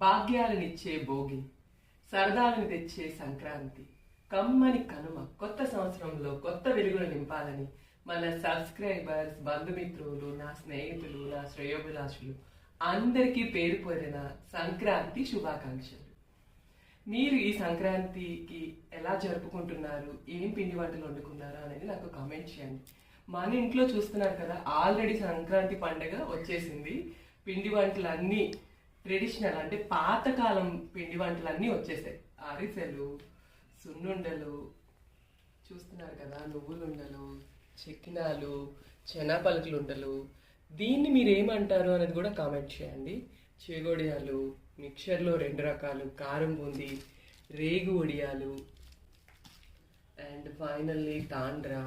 భాగ్యాలనిచ్చే భోగి, సరదాలను తెచ్చే సంక్రాంతి, కమ్మని కనుమ, కొత్త సంవత్సరంలో కొత్త వెలుగులు నింపాలని మన సబ్స్క్రైబర్స్, బంధుమిత్రులు, నా స్నేహితులు, నా శ్రేయోభిలాషులు అందరికీ పేరు పేరిన సంక్రాంతి శుభాకాంక్షలు. మీరు ఈ సంక్రాంతికి ఎలా జరుపుకుంటున్నారు, ఏం పిండి వంటలు వండుకున్నారు అనేది నాకు కామెంట్ చేయండి. మన ఇంట్లో చూస్తున్నారు కదా, ఆల్రెడీ సంక్రాంతి పండుగ వచ్చేసింది. పిండి వంటలన్నీ ట్రెడిషనల్ అంటే పాతకాలం పిండి వంటలన్నీ వచ్చేసాయి. అరిసెలు, సున్నుండలు చూస్తున్నారు కదా, నువ్వులుండలు, చెక్కినాలు, చెనాపలకలు ఉండలు. దీన్ని మీరు ఏమంటారు అనేది కూడా కామెంట్ చేయండి. చేగొడియాలు, మిక్చర్లో 2 రకాలు, కారం బూందీ, రేగు వడియాలు, అండ్ ఫైనల్లీ తాండ్రా,